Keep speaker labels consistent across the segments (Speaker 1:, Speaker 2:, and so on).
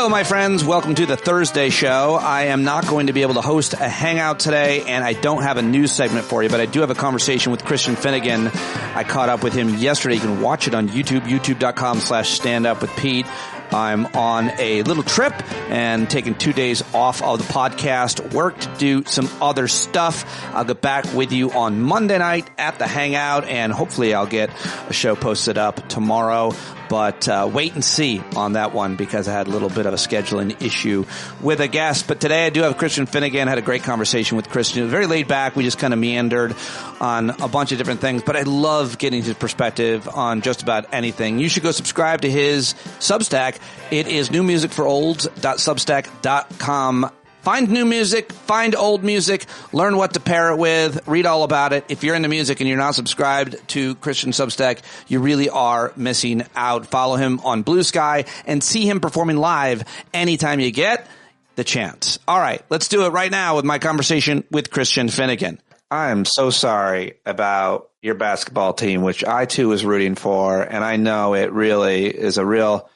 Speaker 1: Hello, my friends. Welcome to the Thursday show. I am not going to be able to host a hangout today, and I don't have a news segment for you, but I do have a conversation with Christian Finnegan. I caught up with him yesterday. You can watch it on YouTube, youtube.com/standupwithpete. I'm on a little trip and taking 2 days off of the podcast work to do some other stuff. I'll get back with you on Monday night at the hangout, and hopefully I'll get a show posted up tomorrow. But wait and see on that one because I had a little bit of a scheduling issue with a guest. But today I do have Christian Finnegan. Had a great conversation with Christian. It was very laid back. We just kind of meandered on a bunch of different things. But I love getting his perspective on just about anything. You should go subscribe to his Substack. It is newmusicforolds.substack.com. Find new music, find old music, learn what to pair it with, read all about it. If you're into music and you're not subscribed to Christian Substack, you really are missing out. Follow him on Blue Sky and see him performing live anytime you get the chance. All right, let's do it right now with my conversation with Christian Finnegan. I'm so sorry about your basketball team, which I too was rooting for, and I know it really is a real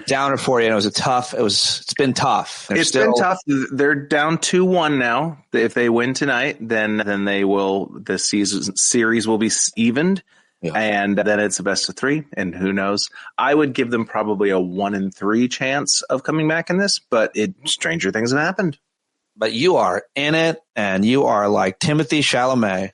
Speaker 1: downer for you. And it's been tough.
Speaker 2: Been tough. They're down 2-1 now. If they win tonight, then the series will be evened. Yeah. And then it's a best of 3. And who knows? I would give them probably a 1-3 chance of coming back in this, but stranger things have happened.
Speaker 1: But you are in it, and you are like Timothée Chalamet.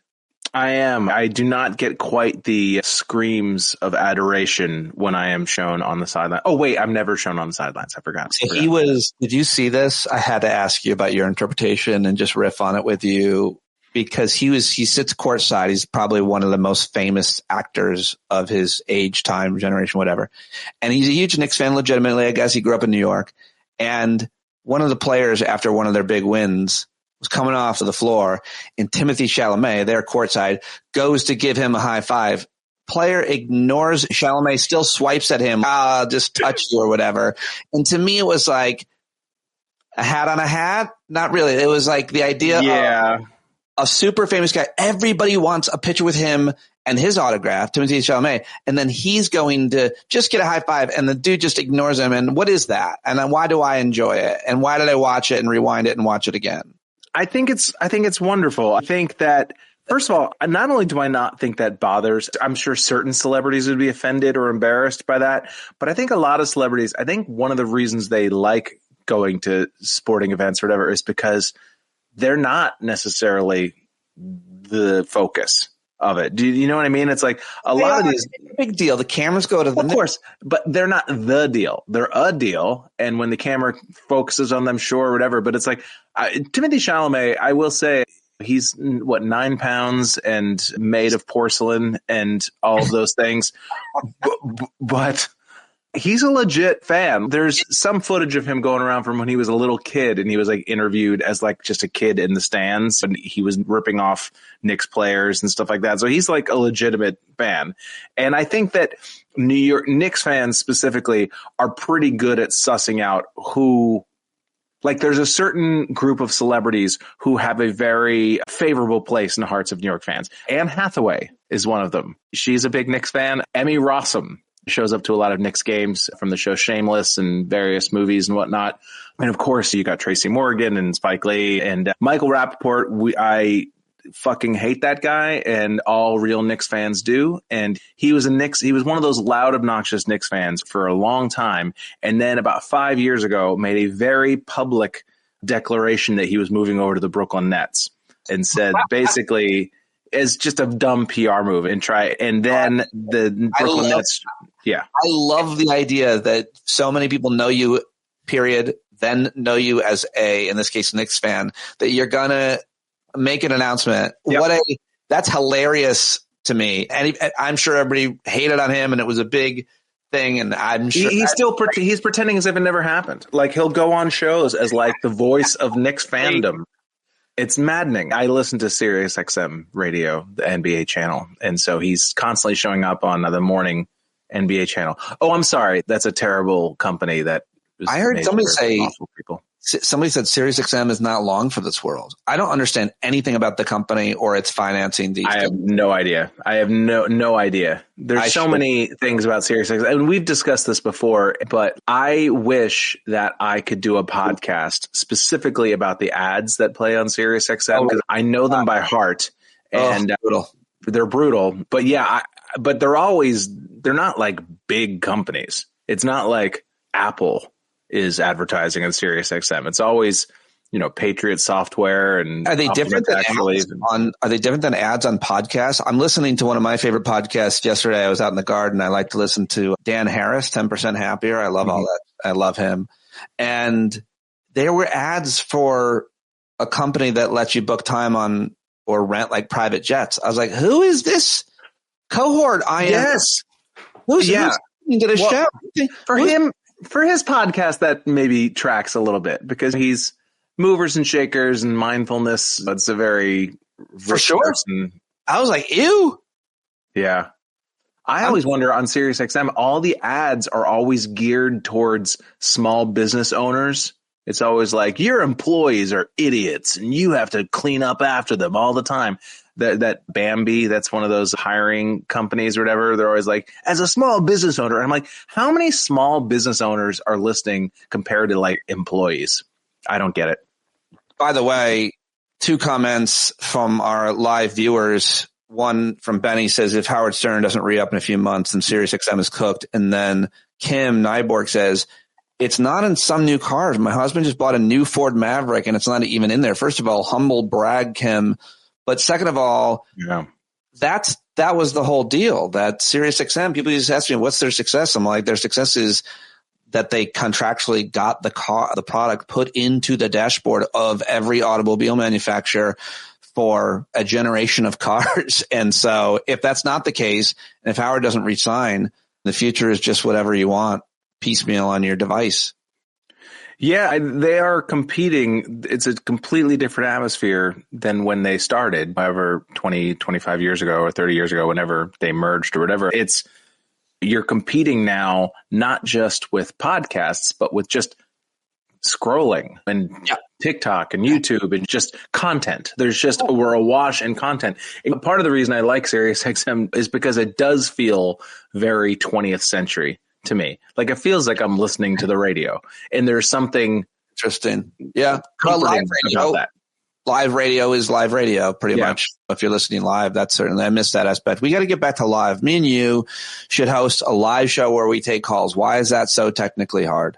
Speaker 2: I am. I do not get quite the screams of adoration when I am shown on the sideline. Oh, wait, I'm never shown on the sidelines. I forgot.
Speaker 1: Did you see this? I had to ask you about your interpretation and just riff on it with you because he sits courtside. He's probably one of the most famous actors of his age, time, generation, whatever. And he's a huge Knicks fan, legitimately. I guess he grew up in New York. And one of the players after one of their big wins was coming off to the floor, and Timothée Chalamet, there courtside, goes to give him a high five. Player ignores Chalamet, still swipes at him, I'll just touch you or whatever. And to me, it was like a hat on a hat. Not really. It was like the idea of a super famous guy. Everybody wants a picture with him and his autograph, Timothée Chalamet, and then he's going to just get a high five, and the dude just ignores him. And what is that? And then why do I enjoy it? And why did I watch it and rewind it and watch it again?
Speaker 2: I think it's wonderful. I think that, first of all, not only do I not think that bothers, I'm sure certain celebrities would be offended or embarrassed by that, but I think a lot of celebrities, I think one of the reasons they like going to sporting events or whatever is because they're not necessarily the focus of it. Do you know what I mean? It's like a lot of these
Speaker 1: big deal. The cameras go to them.
Speaker 2: Of course, but they're not the deal. They're a deal. And when the camera focuses on them, sure, whatever. But it's like Timothée Chalamet, I will say he's 9 pounds and made of porcelain and all of those things. But he's a legit fan. There's some footage of him going around from when he was a little kid and he was like interviewed as like just a kid in the stands and he was ripping off Knicks players and stuff like that. So he's like a legitimate fan. And I think that New York Knicks fans specifically are pretty good at sussing out who, like there's a certain group of celebrities who have a very favorable place in the hearts of New York fans. Anne Hathaway is one of them. She's a big Knicks fan. Emmy Rossum shows up to a lot of Knicks games from the show Shameless and various movies and whatnot. And of course, you got Tracy Morgan and Spike Lee and Michael Rappaport. I fucking hate that guy, and all real Knicks fans do. And he was one of those loud, obnoxious Knicks fans for a long time. And then about 5 years ago, made a very public declaration that he was moving over to the Brooklyn Nets and said basically is just a dumb PR move and then the Brooklyn Nets. Yeah.
Speaker 1: I love the idea that so many people know you, period, then know you as in this case, Knicks fan, that you're going to make an announcement. Yep. That's hilarious to me. And I'm sure everybody hated on him and it was a big thing. And I'm sure
Speaker 2: he's pretending as if it never happened. Like he'll go on shows as like the voice of Knicks fandom. It's maddening. I listen to Sirius XM radio, the NBA channel. And so he's constantly showing up on the morning NBA channel. Oh, I'm sorry. That's a terrible company that
Speaker 1: I heard somebody say
Speaker 2: awful people.
Speaker 1: somebody said SiriusXM is not long for this world. I don't understand anything about the company or its financing.
Speaker 2: I have no idea. I have no idea. There's so many things about SiriusXM, and we've discussed this before, but I wish that I could do a podcast specifically about the ads that play on SiriusXM, because I know them by heart, and they're brutal. But yeah, but they're not like big companies. It's not like Apple is advertising on SiriusXM. It's always, Patriot Software and
Speaker 1: are they different than ads on podcasts? I'm listening to one of my favorite podcasts yesterday. I was out in the garden. I like to listen to Dan Harris, 10% Happier. I love all that. I love him. And there were ads for a company that lets you book time on or rent like private jets. I was like, who is this cohort? Who's listening to the show? For his podcast, that maybe tracks a little bit because he's movers and shakers and mindfulness. It's a very for sure.
Speaker 2: Person.
Speaker 1: I was like, ew.
Speaker 2: Yeah. I always wonder on SiriusXM, all the ads are always geared towards small business owners. It's always like, your employees are idiots and you have to clean up after them all the time. That Bambi, that's one of those hiring companies or whatever. They're always like, as a small business owner, I'm like, how many small business owners are listening compared to like employees? I don't get it.
Speaker 1: By the way, 2 comments from our live viewers. One from Benny says, if Howard Stern doesn't re-up in a few months, then SiriusXM is cooked. And then Kim Nyborg says, it's not in some new cars. My husband just bought a new Ford Maverick and it's not even in there. First of all, humble brag, Kim. But second of all, that was the whole deal. That SiriusXM, people just ask me, what's their success? I'm like, their success is that they contractually got the product put into the dashboard of every automobile manufacturer for a generation of cars. And so if that's not the case, and if Howard doesn't resign, the future is just whatever you want piecemeal on your device.
Speaker 2: Yeah, they are competing. It's a completely different atmosphere than when they started, however, 20, 25 years ago or 30 years ago, whenever they merged or whatever. You're competing now, not just with podcasts, but with just scrolling and TikTok and YouTube and just content. We're awash in content. And part of the reason I like SiriusXM is because it does feel very 20th century to me. Like, it feels like I'm listening to the radio, and there's something
Speaker 1: interesting. Yeah. Live radio, about that. Live radio is live radio pretty much. If you're listening live, that's certainly, I missed that aspect. We got to get back to live. Me and you should host a live show where we take calls. Why is that so technically hard?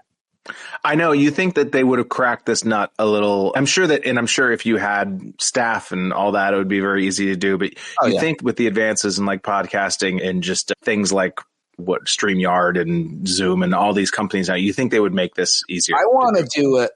Speaker 2: I know you think that they would have cracked this nut a little. I'm sure if you had staff and all that, it would be very easy to do. But you think with the advances in like podcasting and just things like what StreamYard and Zoom and all these companies now, you think they would make this easier?
Speaker 1: I want to do it.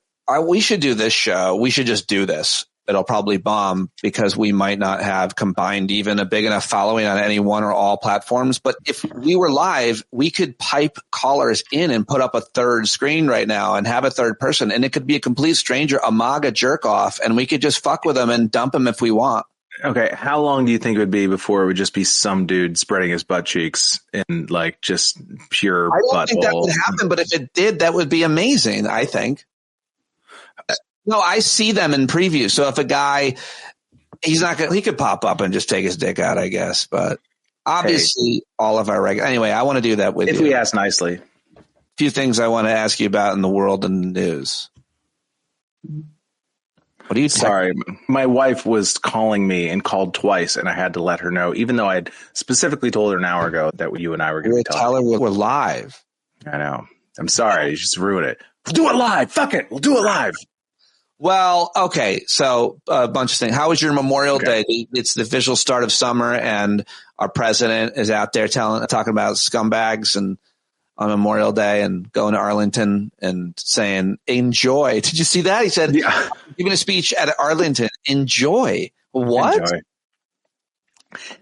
Speaker 1: We should do this show. We should just do this. It'll probably bomb because we might not have combined even a big enough following on any one or all platforms. But if we were live, we could pipe callers in and put up a third screen right now and have a third person. And it could be a complete stranger, a MAGA jerk off, and we could just fuck with them and dump them if we want.
Speaker 2: Okay, how long do you think it would be before it would just be some dude spreading his butt cheeks in like just pure butthole? I don't think that would
Speaker 1: happen, but if it did, that would be amazing, I think. No, I see them in preview. So if a guy, he could pop up and just take his dick out, I guess. But obviously all of our regular, anyway, I want to do that with you.
Speaker 2: If we ask nicely.
Speaker 1: A few things I want to ask you about in the world and the news. What are you
Speaker 2: Sorry, my wife was calling me and called twice, and I had to let her know, even though I had specifically told her an hour ago that you and I were going to be talking.
Speaker 1: Tell her we're live.
Speaker 2: I know. I'm sorry. You just ruined it. We'll do it live. Fuck it. We'll do it live.
Speaker 1: Well, okay. So a bunch of things. How was your Memorial Day? It's the official start of summer, and our president is out there talking about scumbags and on Memorial Day and going to Arlington and saying, enjoy. Did you see that? He said, giving a speech at Arlington, enjoy. What? Enjoy.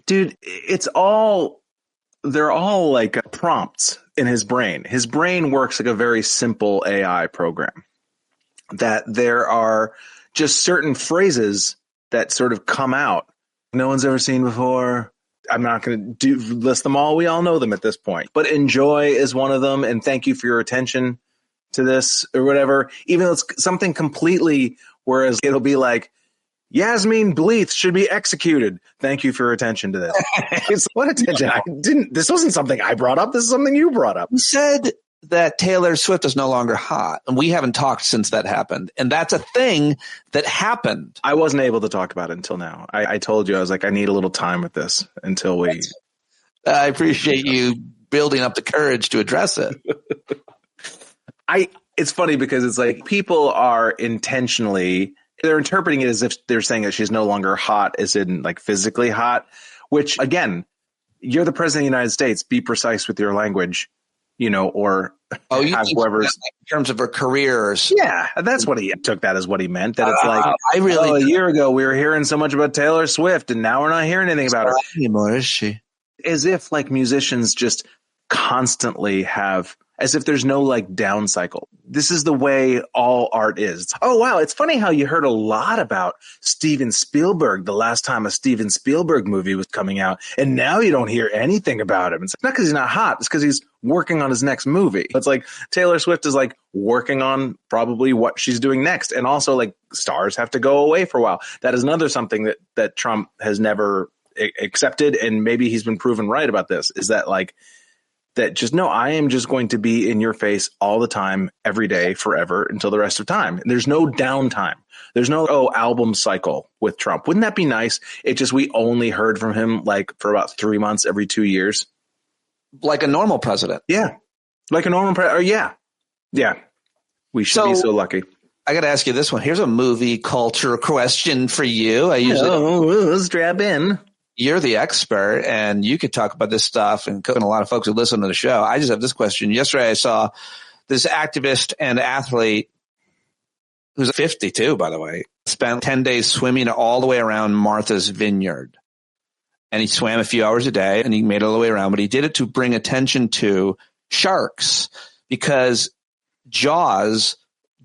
Speaker 2: Dude, they're all like prompts in his brain. His brain works like a very simple AI program, that there are just certain phrases that sort of come out no one's ever seen before. I'm not going to list them all. We all know them at this point. But enjoy is one of them. And thank you for your attention to this or whatever, even though it's something completely, whereas it'll be like, Yasmin Bleeth should be executed. Thank you for your attention to this. It's what attention? This wasn't something I brought up. This is something you brought up.
Speaker 1: You said that Taylor Swift is no longer hot, and we haven't talked since that happened. And that's a thing that happened.
Speaker 2: I wasn't able to talk about it until now. I told you, I was like, I need a little time with this until we.
Speaker 1: I appreciate you building up the courage to address it.
Speaker 2: It's funny because it's like people are intentionally, they're interpreting it as if they're saying that she's no longer hot, as in like physically hot, which again, you're the president of the United States. Be precise with your language, or
Speaker 1: you
Speaker 2: have whoever's
Speaker 1: in terms of her careers.
Speaker 2: Yeah, that's what he took that as what he meant. That it's like, a year ago we were hearing so much about Taylor Swift, and now we're not hearing anything about her
Speaker 1: anymore, is she?
Speaker 2: As if like musicians just constantly have. As if there's no like down cycle. This is the way all art is. Oh, wow. It's funny how you heard a lot about Steven Spielberg the last time a Steven Spielberg movie was coming out. And now you don't hear anything about him. It's not because he's not hot. It's because he's working on his next movie. It's like Taylor Swift is like working on probably what she's doing next. And also like stars have to go away for a while. That is another something that Trump has never accepted. And maybe he's been proven right about this, is that like, that just, no, I am just going to be in your face all the time, every day, forever, until the rest of time. There's no downtime. There's no, album cycle with Trump. Wouldn't that be nice? It just, we only heard from him like for about 3 months every 2 years.
Speaker 1: Like a normal president.
Speaker 2: Yeah. Like a normal president. Yeah. We should be so lucky.
Speaker 1: I got to ask you this one. Here's a movie culture question for you.
Speaker 2: Let's strap in.
Speaker 1: You're the expert, and you could talk about this stuff, and a lot of folks who listen to the show. I just have this question. Yesterday, I saw this activist and athlete who's 52, by the way, spent 10 days swimming all the way around Martha's Vineyard. And he swam a few hours a day, and he made it all the way around. But he did it to bring attention to sharks, because Jaws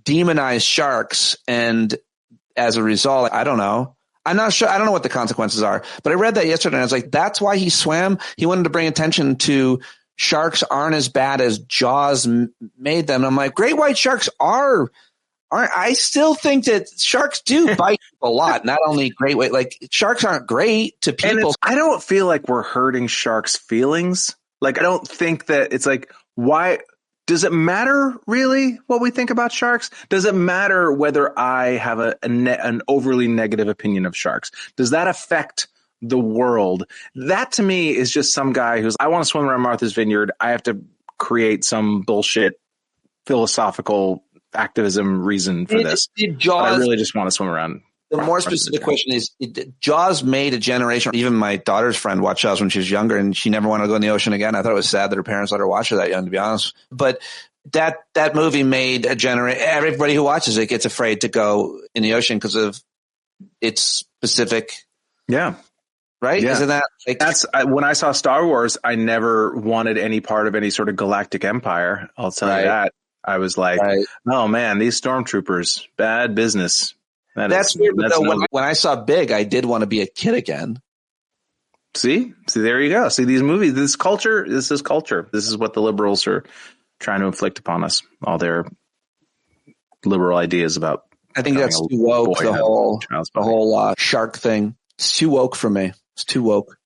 Speaker 1: demonized sharks. And as a result, I don't know. I'm not sure. I don't know what the consequences are, but I read that yesterday and I was like, that's why he swam. He wanted to bring attention to sharks aren't as bad as Jaws made them. And I'm like, great white sharks aren't. I still think that sharks do bite a lot. Not only great white, like sharks aren't great to people.
Speaker 2: I don't feel like we're hurting sharks' feelings. Like, I don't think that it's like, why does it matter really what we think about sharks? Does it matter whether I have an overly negative opinion of sharks? Does that affect the world? That to me is just some guy who's, I want to swim around Martha's Vineyard. I have to create some bullshit philosophical activism reason for this. I really just want to swim around.
Speaker 1: The more specific question is, Jaws made a generation. Even my daughter's friend watched Jaws when she was younger, and she never wanted to go in the ocean again. I thought it was sad that her parents let her watch it that young, to be honest. But that movie made a generation. Everybody who watches it gets afraid to go in the ocean because of its specific.
Speaker 2: Yeah.
Speaker 1: Right?
Speaker 2: Yeah.
Speaker 1: Isn't that like,
Speaker 2: when I saw Star Wars, I never wanted any part of any sort of galactic empire. I'll tell you that. I was like, oh man, these stormtroopers, bad business.
Speaker 1: That's weird. But when I saw Big, I did want to be a kid again.
Speaker 2: See, there you go. See, these movies, this is culture. This is what the liberals are trying to inflict upon us. All their liberal ideas about.
Speaker 1: I think that's too woke. The whole shark thing. It's too woke for me. It's too woke.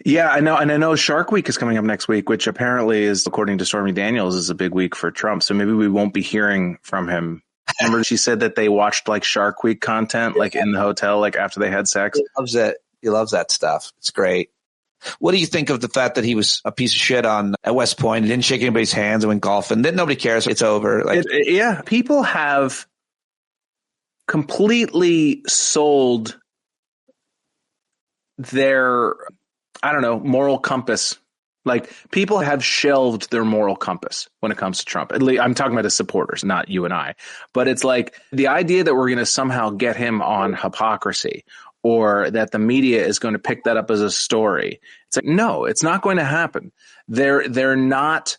Speaker 2: Yeah, I know. And I know Shark Week is coming up next week, which apparently is, according to Stormy Daniels, is a big week for Trump. So maybe we won't be hearing from him. Remember, she said that they watched like Shark Week content, like in the hotel, like after they had sex.
Speaker 1: He loves it. He loves that stuff. It's great. What do you think of the fact that he was a piece of shit at West Point? He didn't shake anybody's hands and went golfing. Then nobody cares. It's over.
Speaker 2: Yeah. People have completely sold their, I don't know, moral compass. Like, people have shelved their moral compass when it comes to Trump. At least I'm talking about his supporters, not you and I. But it's like the idea that we're going to somehow get him on hypocrisy, or that the media is going to pick that up as a story. It's like, no, it's not going to happen. They're not.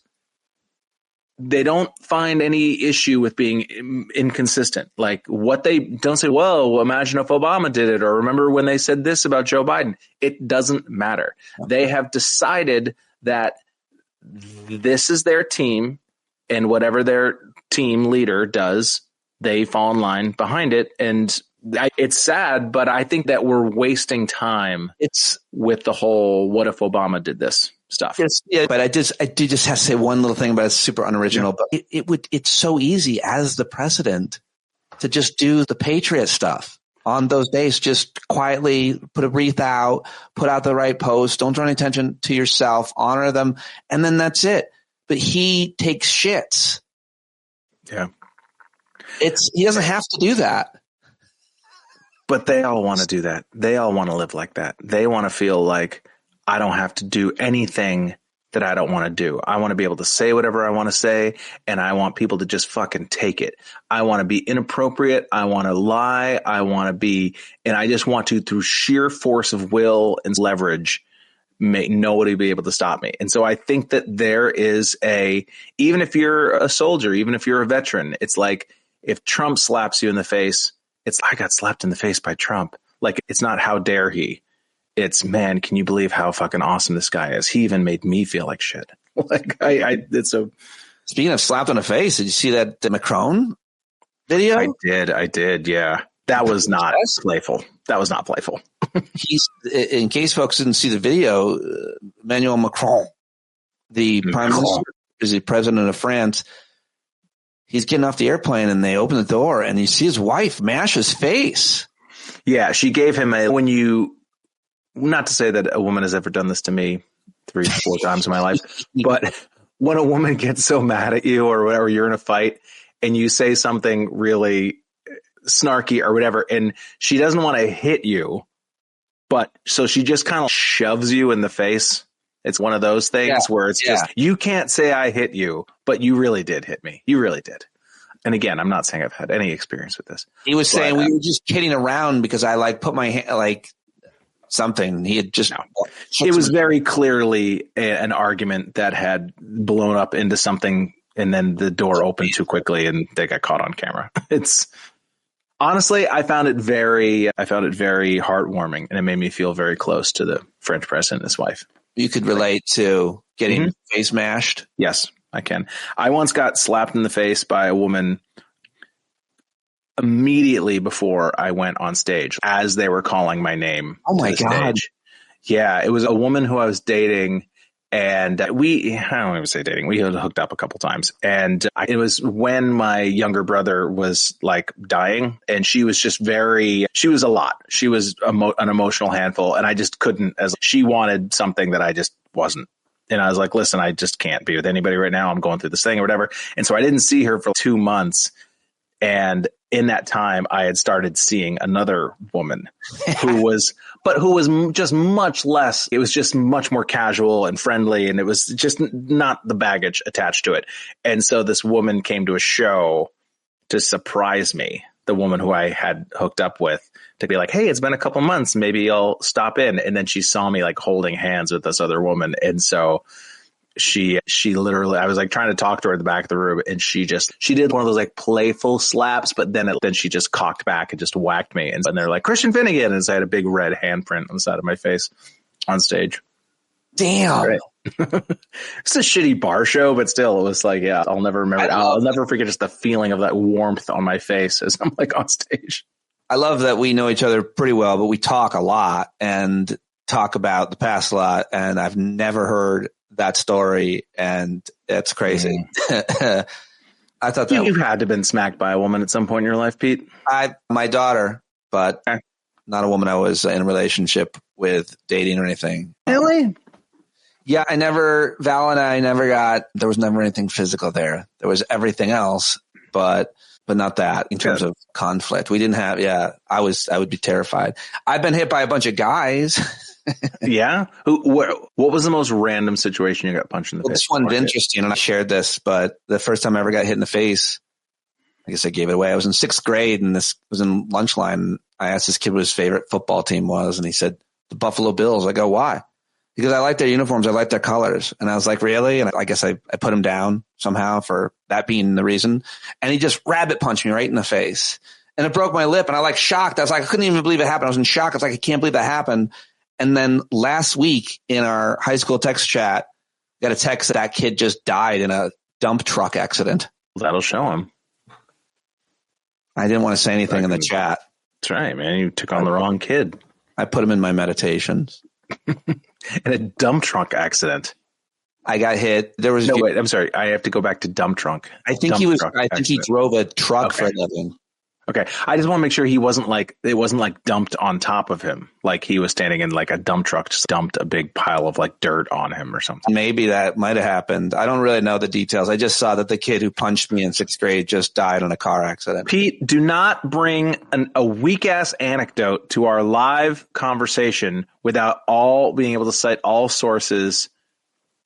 Speaker 2: They don't find any issue with being inconsistent. Like, what they don't say, well, imagine if Obama did it, or remember when they said this about Joe Biden. It doesn't matter. They have decided that this is their team. and whatever their team leader does, they fall in line behind it. And it's sad, but I think that we're wasting time. It's with the whole "what if Obama did this" stuff.
Speaker 1: Yeah, but I do just have to say one little thing about it's super unoriginal, but it's so easy as the president to just do the patriot stuff on those days. Just quietly put a wreath out, put out the right post, don't draw any attention to yourself, honor them, and then that's it. But he takes shits.
Speaker 2: Yeah.
Speaker 1: He doesn't have to do that.
Speaker 2: But they all want to do that. They all want to live like that. They want to feel like I don't have to do anything that I don't want to do. I want to be able to say whatever I want to say, and I want people to just fucking take it. I want to be inappropriate. I want to lie. And I just want to, through sheer force of will and leverage, make nobody be able to stop me. And so I think that there is even if you're a soldier, even if you're a veteran, it's like if Trump slaps you in the face, it's I got slapped in the face by Trump. Like, it's not how dare he. It's, man, can you believe how fucking awesome this guy is? He even made me feel like shit. Like it's a.
Speaker 1: Speaking of slapped in the face, did you see that Macron video?
Speaker 2: I did. Yeah, that was not playful.
Speaker 1: He's, in case folks didn't see the video, Emmanuel Macron, the prime minister, is the president of France. He's getting off the airplane and they open the door and you see his wife mash his face.
Speaker 2: Yeah, she gave him not to say that a woman has ever done this to me 3-4 times in my life, but when a woman gets so mad at you or whatever, you're in a fight and you say something really snarky or whatever, and she doesn't want to hit you, but so she just kind of shoves you in the face. It's one of those things where it's just, you can't say I hit you, but you really did hit me. You really did. And again, I'm not saying I've had any experience with this.
Speaker 1: He was saying we were just kidding around because I put my hand something. He had just. No.
Speaker 2: It was very clearly an argument that had blown up into something, and then the door opened too quickly, and they got caught on camera. It's honestly, I found it very heartwarming, and it made me feel very close to the French president and his wife.
Speaker 1: You could relate to getting face mashed?
Speaker 2: Yes, I can. I once got slapped in the face by a woman immediately before I went on stage as they were calling my name.
Speaker 1: Oh my God.
Speaker 2: Stage. Yeah, it was a woman who I was dating, and I don't even say dating. We had hooked up a couple times, and it was when my younger brother was like dying, and she was a lot. She was an emotional handful, and I just couldn't, she wanted something that I just wasn't. And I was like, listen, I just can't be with anybody right now. I'm going through this thing or whatever. And so I didn't see her for 2 months. And in that time, I had started seeing another woman who was just much less. It was just much more casual and friendly. And it was just not the baggage attached to it. And so this woman came to a show to surprise me, the woman who I had hooked up with, to be like, hey, it's been a couple months. Maybe I'll stop in. And then she saw me like holding hands with this other woman. And so she literally, I was like trying to talk to her at the back of the room, and she did one of those like playful slaps, but then she just cocked back and just whacked me. And they're like, Christian Finnegan. And so I had a big red handprint on the side of my face on stage.
Speaker 1: Damn.
Speaker 2: Right. It's a shitty bar show, but still, it was like, yeah, I'll never remember. I'll never forget just the feeling of that warmth on my face as I'm like on stage.
Speaker 1: I love that we know each other pretty well, but we talk a lot and talk about the past a lot. And I've never heard that story, and it's crazy. I thought that
Speaker 2: you had to have been smacked by a woman at some point in your life, Pete.
Speaker 1: My daughter, but not a woman I was in a relationship with, dating or anything.
Speaker 2: Really?
Speaker 1: Yeah, Val and I there was never anything physical there. There was everything else, but not that in terms of conflict. We didn't have, I would be terrified. I've been hit by a bunch of guys.
Speaker 2: Yeah. What was the most random situation you got punched in the face?
Speaker 1: This one's interesting, and I shared this, but the first time I ever got hit in the face, I guess I gave it away. I was in 6th grade, and this was in lunch line. I asked this kid what his favorite football team was, and he said, the Buffalo Bills. I go, why? Because I like their uniforms. I like their colors. And I was like, really? And I guess I put him down somehow for that being the reason. And he just rabbit punched me right in the face. And it broke my lip. And I shocked. I was like, I couldn't even believe it happened. I was in shock. I was like, I can't believe that happened. And then last week in our high school text chat, got a text that kid just died in a dump truck accident.
Speaker 2: That'll show him.
Speaker 1: I didn't want to say anything in the chat.
Speaker 2: That's right, man. You took on the wrong kid.
Speaker 1: I put him in my meditations.
Speaker 2: In a dump truck accident.
Speaker 1: I got hit. There was
Speaker 2: wait. I'm sorry. I have to go back to dump trunk.
Speaker 1: I think he drove a truck for a living.
Speaker 2: Okay. I just want to make sure it wasn't like dumped on top of him. Like he was standing in like a dump truck, just dumped a big pile of like dirt on him or something.
Speaker 1: Maybe that might have happened. I don't really know the details. I just saw that the kid who punched me in 6th grade just died in a car accident.
Speaker 2: Pete, do not bring a weak ass anecdote to our live conversation without all being able to cite all sources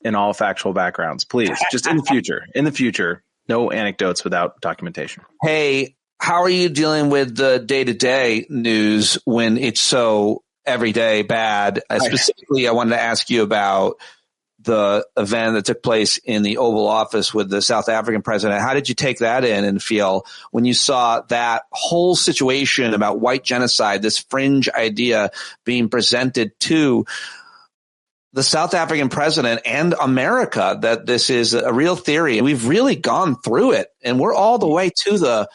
Speaker 2: and all factual backgrounds. Please, just in the future, no anecdotes without documentation.
Speaker 1: Hey, how are you dealing with the day-to-day news when it's so everyday bad? Specifically, I wanted to ask you about the event that took place in the Oval Office with the South African president. How did you take that in and feel when you saw that whole situation about white genocide, this fringe idea being presented to the South African president and America, that this is a real theory? We've really gone through it, and we're all the way to the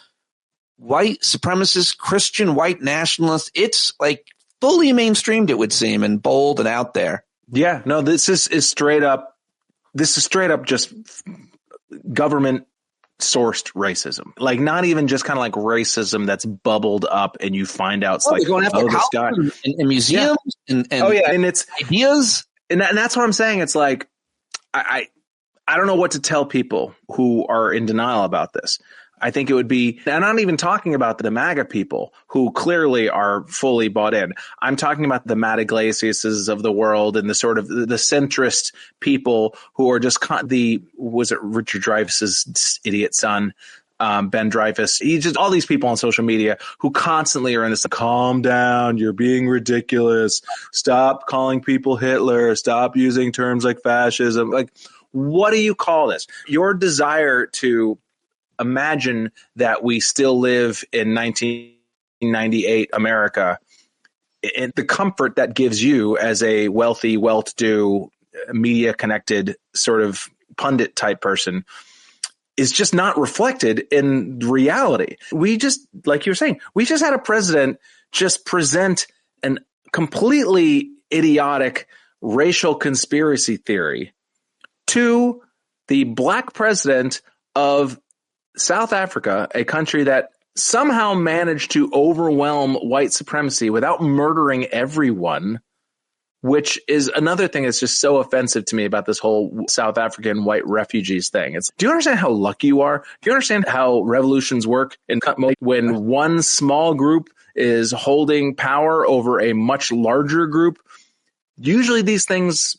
Speaker 1: white supremacist, Christian white nationalist. It's like fully mainstreamed, it would seem, and bold and out there.
Speaker 2: Yeah, no, this is straight up just government sourced racism. Like not even just kind of like racism that's bubbled up and you find out it's
Speaker 1: going after
Speaker 2: this guy
Speaker 1: in museums and
Speaker 2: it's
Speaker 1: ideas.
Speaker 2: And that's what I'm saying. It's like, I don't know what to tell people who are in denial about this. I think it would be, and I'm not even talking about the MAGA people who clearly are fully bought in. I'm talking about the Matt Iglesiases of the world and the sort of the centrist people who are just was it Richard Dreyfuss's idiot son, Ben Dreyfuss? Just all these people on social media who constantly are in this, calm down, you're being ridiculous. Stop calling people Hitler. Stop using terms like fascism. Like, what do you call this? Your desire to imagine that we still live in 1998 America, and the comfort that gives you as a wealthy, well-to-do, media-connected sort of pundit type person is just not reflected in reality. We just, like you're saying, we just had a president just present an completely idiotic racial conspiracy theory to the black president of South Africa, a country that somehow managed to overwhelm white supremacy without murdering everyone, which is another thing that's just so offensive to me about this whole South African white refugees thing. Do you understand how lucky you are? Do you understand how revolutions work when one small group is holding power over a much larger group? Usually these things,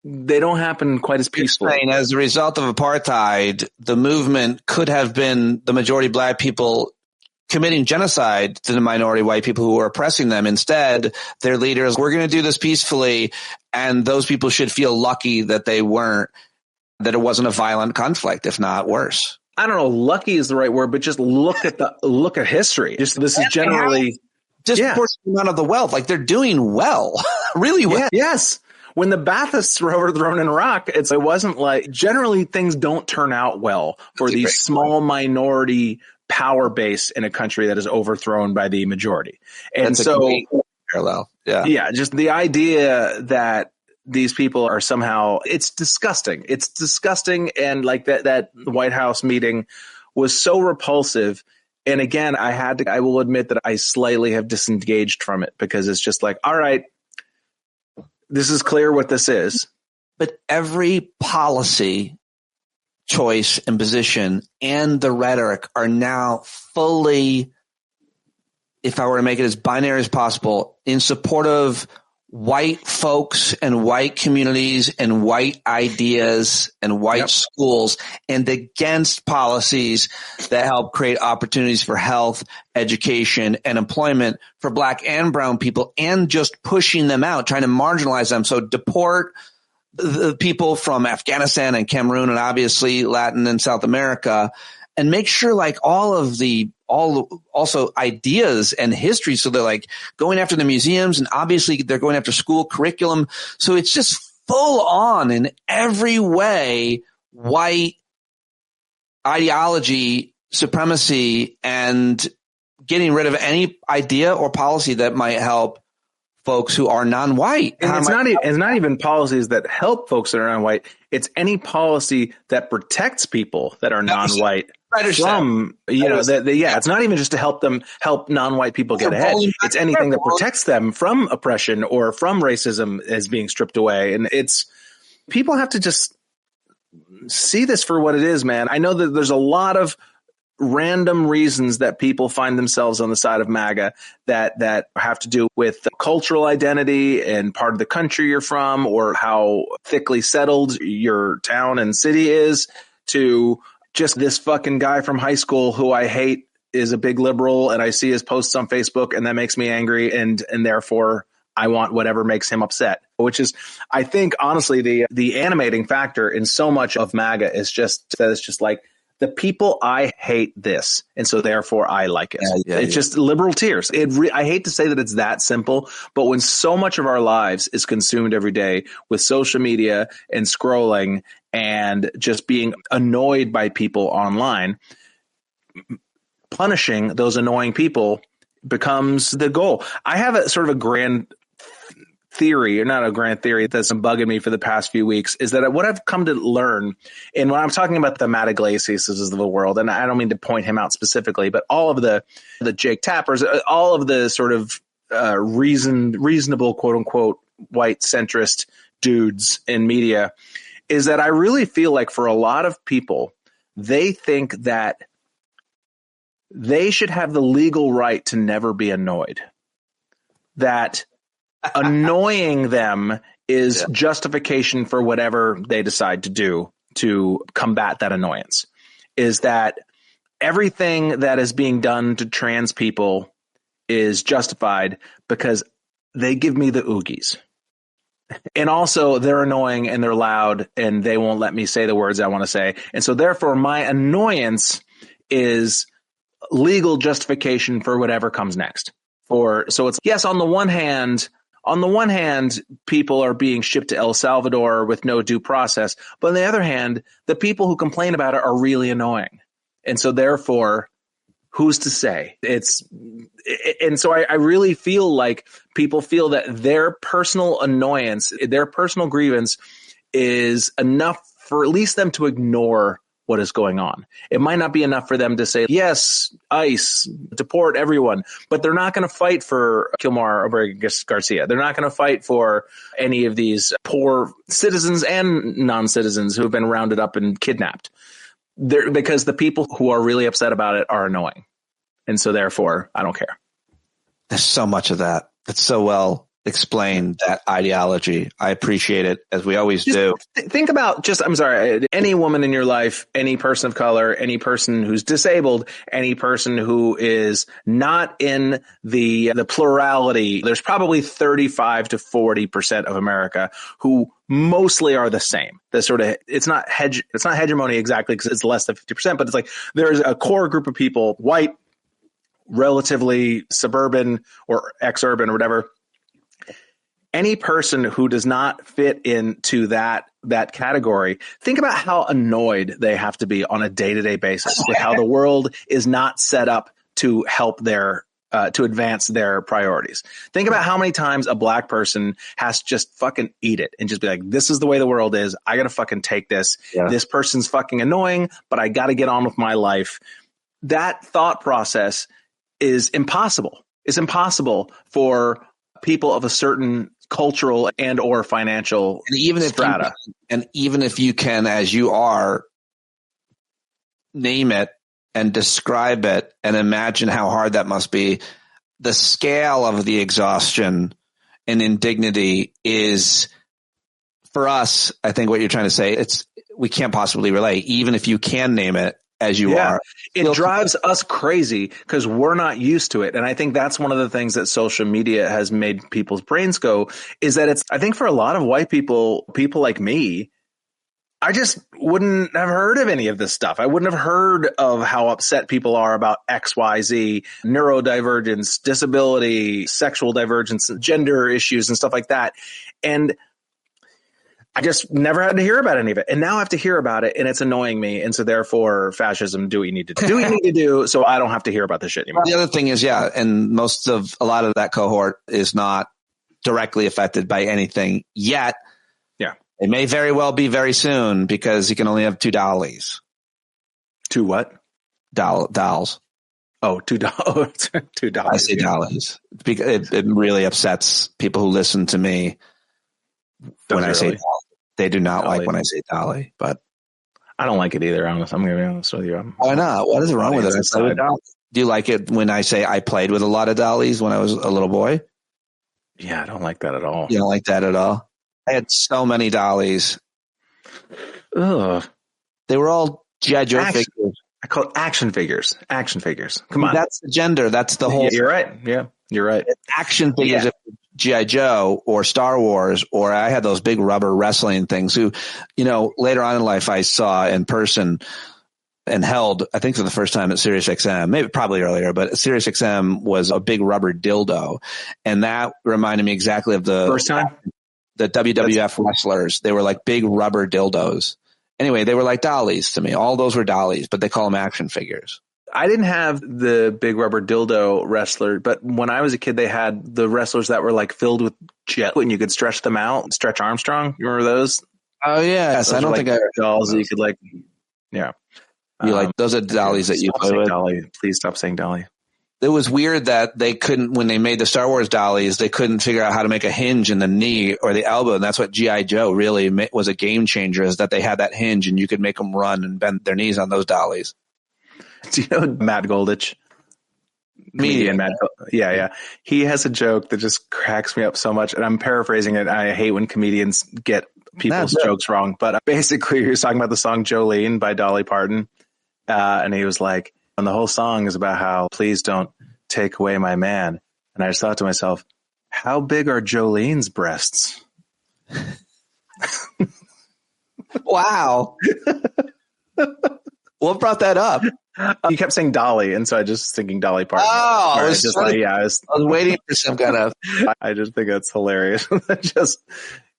Speaker 2: they don't happen quite as peacefully.
Speaker 1: As a result of apartheid, the movement could have been the majority black people committing genocide to the minority white people who were oppressing them. Instead, their leaders, we're going to do this peacefully, and those people should feel lucky that they weren't, that it wasn't a violent conflict, if not worse.
Speaker 2: I don't know, lucky is the right word, but just look at history. This is generally
Speaker 1: disproportionate amount of the wealth. Like, they're doing well, really well.
Speaker 2: Yeah, yes. When the Baathists were overthrown in Iraq, it wasn't like, generally things don't turn out well for the small minority power base in a country that is overthrown by the majority. And so
Speaker 1: parallel. Yeah.
Speaker 2: Yeah. Just the idea that these people are somehow, it's disgusting. It's disgusting. And like that White House meeting was so repulsive. And again, I will admit that I slightly have disengaged from it because it's just like, all right, this is clear what this is.
Speaker 1: But every policy choice and position and the rhetoric are now fully, if I were to make it as binary as possible, in support of white folks and white communities and white ideas and white schools, and against policies that help create opportunities for health, education, and employment for black and brown people, and just pushing them out, trying to marginalize them. So deport the people from Afghanistan and Cameroon and obviously Latin and South America, and make sure like also ideas and history. So they're like going after the museums, and obviously they're going after school curriculum. So it's just full on in every way, white ideology, supremacy, and getting rid of any idea or policy that might help folks who are non-white.
Speaker 2: And it's not even policies that help folks that are non-white. It's any policy that protects people that are non-white from, it's not even just to help non-white people get ahead. It's anything that protects them from oppression or from racism as being stripped away. And people have to just see this for what it is, man. I know that there's a lot of random reasons that people find themselves on the side of MAGA that have to do with cultural identity and part of the country you're from, or how thickly settled your town and city is, to just this fucking guy from high school who I hate is a big liberal, and I see his posts on Facebook and that makes me angry, and therefore I want whatever makes him upset, which is, I think, honestly, the animating factor in so much of MAGA is just that it's just like, the people I hate this, and so therefore I like it. It's just liberal tears. I hate to say that it's that simple, but when so much of our lives is consumed every day with social media and scrolling and just being annoyed by people online, punishing those annoying people becomes the goal. I have a sort of a grand theory, or not a grand theory, that's been bugging me for the past few weeks, is that what I've come to learn, and when I'm talking about the Matt Iglesias of the world, and I don't mean to point him out specifically, but all of the Jake Tappers, all of the sort of reasonable, quote unquote, white centrist dudes in media, is that I really feel like for a lot of people, they think that they should have the legal right to never be annoyed. That annoying them is justification for whatever they decide to do to combat that annoyance. Is that everything that is being done to trans people is justified because they give me the oogies. And also they're annoying and they're loud and they won't let me say the words I want to say. And so therefore my annoyance is legal justification for whatever comes next. So it's, yes, on the one hand, people are being shipped to El Salvador with no due process. But on the other hand, the people who complain about it are really annoying. And so therefore, who's to say? And so I really feel like people feel that their personal annoyance, their personal grievance is enough for at least them to ignore what is going on. It might not be enough for them to say, yes, ICE, deport everyone, but they're not going to fight for Kilmar Garcia. They're not going to fight for any of these poor citizens and non-citizens who have been rounded up and kidnapped. Because the people who are really upset about it are annoying. And so therefore, I don't care.
Speaker 1: There's so much of that. It's so well explained, that ideology. I appreciate it, as we always do.
Speaker 2: Think about any woman in your life, any person of color, any person who's disabled, any person who is not in the plurality. There's probably 35 to 40% of America who mostly are the same. It's not hegemony exactly, because it's less than 50%, but it's like there's a core group of people, white, relatively suburban or ex-urban or whatever. Any person who does not fit into that category, think about how annoyed they have to be on a day-to-day basis with how the world is not set up to help to advance their priorities. Think about how many times a black person has to just fucking eat it and just be like, this is the way the world is. I got to fucking take this. Yeah. This person's fucking annoying, but I got to get on with my life. That thought process is impossible. It's impossible for people of a certain cultural and or financial strata. Even if you can, as you are, name it and describe it and imagine how hard that must be, the scale of the exhaustion and indignity is, for us, I think what you're trying to say, we can't possibly relate, even if you can name it as you are. It drives us crazy because we're not used to it. And I think that's one of the things that social media has made people's brains go, is that I think for a lot of white people like me, I just wouldn't have heard of any of this stuff. I wouldn't have heard of how upset people are about XYZ, neurodivergence, disability, sexual divergence, gender issues and stuff like that. And I just never had to hear about any of it. And now I have to hear about it, and it's annoying me. And so therefore, fascism, do what you need to do. Do what you need to do so I don't have to hear about this shit anymore.
Speaker 1: The other thing is, and a lot of that cohort is not directly affected by anything yet.
Speaker 2: Yeah.
Speaker 1: It may very well be very soon because you can only have 2 dollies.
Speaker 2: 2 what?
Speaker 1: Dolls.
Speaker 2: Oh, $2. $2.
Speaker 1: I say dollies. It really upsets people who listen to me when I say dolly. They do not like when I say dolly, but
Speaker 2: I don't like it either. I'm going to be honest with you.
Speaker 1: Why not? What is wrong with it? Do you like it when I say I played with a lot of dollies when I was a little boy?
Speaker 2: Yeah, I don't like that at all.
Speaker 1: You don't like that at all? I had so many dollies.
Speaker 2: Ugh.
Speaker 1: They were all G.I. Joe figures.
Speaker 2: I call it action figures. Action figures. Come on.
Speaker 1: That's the gender. That's the whole.
Speaker 2: Yeah, you're right. Yeah, you're right.
Speaker 1: Action figures. Yeah. G.I. Joe or Star Wars, or I had those big rubber wrestling things who, later on in life I saw in person and held, I think for the first time at Sirius XM, maybe probably earlier, but Sirius XM was a big rubber dildo. And that reminded me exactly of the
Speaker 2: first time,
Speaker 1: the WWF wrestlers. They were like big rubber dildos. Anyway, they were like dollies to me. All those were dollies, but they call them action figures.
Speaker 2: I didn't have the big rubber dildo wrestler, but when I was a kid, they had the wrestlers that were like filled with jet and you could stretch them out. Stretch Armstrong. You remember those?
Speaker 1: Oh, yes.
Speaker 2: Those
Speaker 1: I don't think I
Speaker 2: dolls that you could like, yeah.
Speaker 1: You like those are dollies that you play with.
Speaker 2: Dolly. Please stop saying dolly.
Speaker 1: It was weird that they couldn't, when they made the Star Wars dollies, they couldn't figure out how to make a hinge in the knee or the elbow. And that's what G.I. Joe really was a game changer, is that they had that hinge and you could make them run and bend their knees on those dollies.
Speaker 2: Do you know Matt Goldich?
Speaker 1: Comedian
Speaker 2: Matt. Yeah. He has a joke that just cracks me up so much. And I'm paraphrasing it. I hate when comedians get people's jokes wrong. But basically, he was talking about the song Jolene by Dolly Parton. And he was like, and the whole song is about how, please don't take away my man. And I just thought to myself, how big are Jolene's breasts?
Speaker 1: Wow. What brought that up?
Speaker 2: He kept saying Dolly, and so I just was thinking Dolly Parton.
Speaker 1: Oh,
Speaker 2: I was
Speaker 1: waiting for some kind of.
Speaker 2: I just think that's hilarious.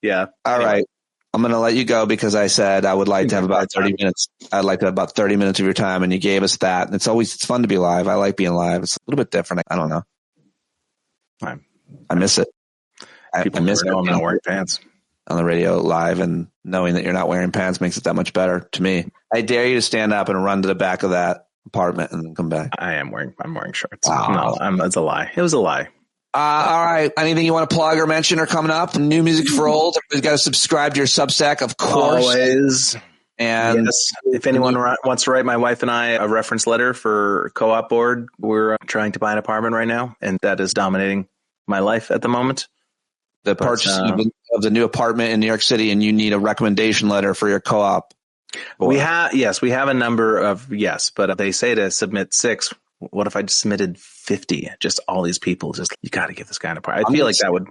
Speaker 2: Yeah.
Speaker 1: All right. I'm going to let you go because I said I would like to have about 30 minutes. I'd like to have about 30 minutes of your time, and you gave us that. And it's fun to be live. I like being live. It's a little bit different. I don't know. I miss it. I miss it.
Speaker 2: I'm not wearing pants
Speaker 1: on the radio live, and knowing that you're not wearing pants makes it that much better to me. I dare you to stand up and run to the back of that apartment and then come back.
Speaker 2: I'm wearing shorts. Wow. No, it's a lie. It was a lie.
Speaker 1: All right. Anything you want to plug or mention or coming up? New music for old. Everybody's got to subscribe to your Substack, of course.
Speaker 2: Always.
Speaker 1: And
Speaker 2: yes, if anyone wants to write my wife and I a reference letter for Co-op Board, we're trying to buy an apartment right now, and that is dominating my life at the moment.
Speaker 1: The purchase of the new apartment in New York City, and you need a recommendation letter for your co-op.
Speaker 2: We have a number of but they say to submit 6. What if I just submitted 50? Just all these people, you got to give this guy an apartment. I feel like that would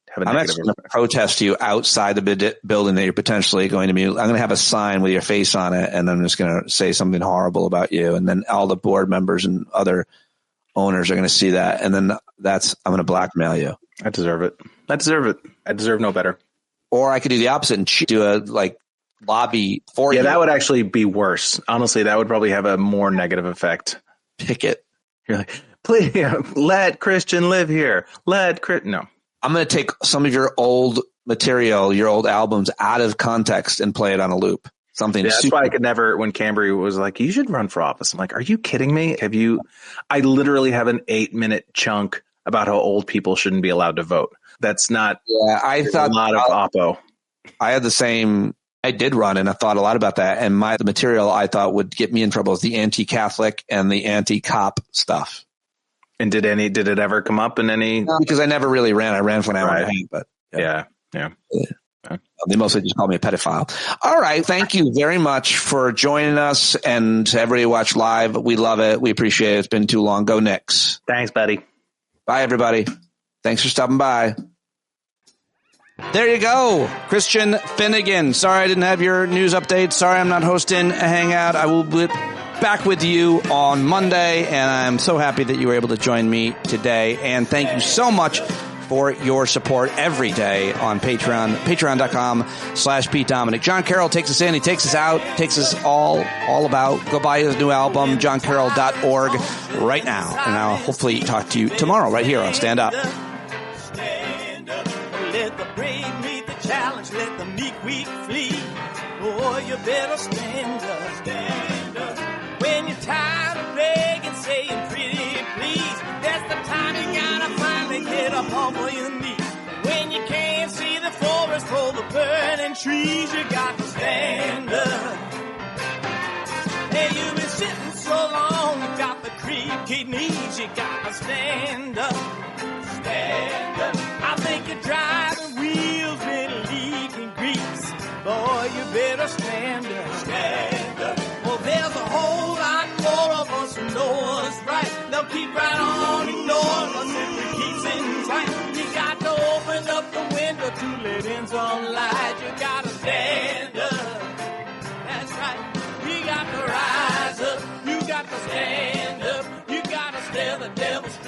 Speaker 2: have a negative. I'm going to
Speaker 1: protest you outside the building that you're potentially going to be. I'm going to have a sign with your face on it, and I'm just going to say something horrible about you, and then all the board members and other owners are going to see that, and then I'm going to blackmail you.
Speaker 2: I deserve it. I deserve no better.
Speaker 1: Or I could do the opposite and do a lobby for you.
Speaker 2: Yeah, that would actually be worse. Honestly, that would probably have a more negative effect.
Speaker 1: Picket.
Speaker 2: You're like, please let Christian live here. No.
Speaker 1: I'm going to take some of your old material, your old albums out of context and play it on a loop.
Speaker 2: That's why I could never, when Cambry was like, you should run for office. I'm like, are you kidding me? I literally have an 8-minute chunk about how old people shouldn't be allowed to vote. That's not
Speaker 1: I thought
Speaker 2: a lot of oppo.
Speaker 1: I had the same. I did run, and I thought a lot about that. And the material I thought would get me in trouble is the anti-Catholic and the anti-cop stuff.
Speaker 2: And did it ever come up in any?
Speaker 1: No, because I never really ran. I ran when I went ahead, but
Speaker 2: yeah.
Speaker 1: They mostly just call me a pedophile. All right. Thank you very much for joining us, and to everybody who watched live. We love it. We appreciate it. It's been too long. Go Knicks.
Speaker 2: Thanks, buddy.
Speaker 1: Bye, everybody. Thanks for stopping by. There you go. Christian Finnegan. Sorry I didn't have your news update. Sorry I'm not hosting a hangout. I will be back with you on Monday, and I'm so happy that you were able to join me today. And thank you so much for your support every day on Patreon, patreon.com/Pete Dominic. John Carroll takes us in. He takes us out, takes us all about. Go buy his new album, johncarroll.org right now. And I'll hopefully talk to you tomorrow right here on Stand Up.
Speaker 3: Stand up. Let the brave meet the challenge. Let the weak flee. Boy, you better stand up. Stand up. When you're tired of begging, saying pretty please, that's the time you gotta finally get up off of your knees. When you can't see the forest for the burning trees, you got to stand up. Hey, you've been sitting so long, you got the creaky knees, you got to stand up. Stand up. I think you're driving wheels with leaking grease. Boy, you better stand up. Stand up. Well, there's a whole lot more of us who know us right. They'll keep right on ignoring us if we keep sitting tight. You got to open up the window to let in some light. You got to stand up. That's right. You got to rise up. You got to stand up. You got to stare the devil straight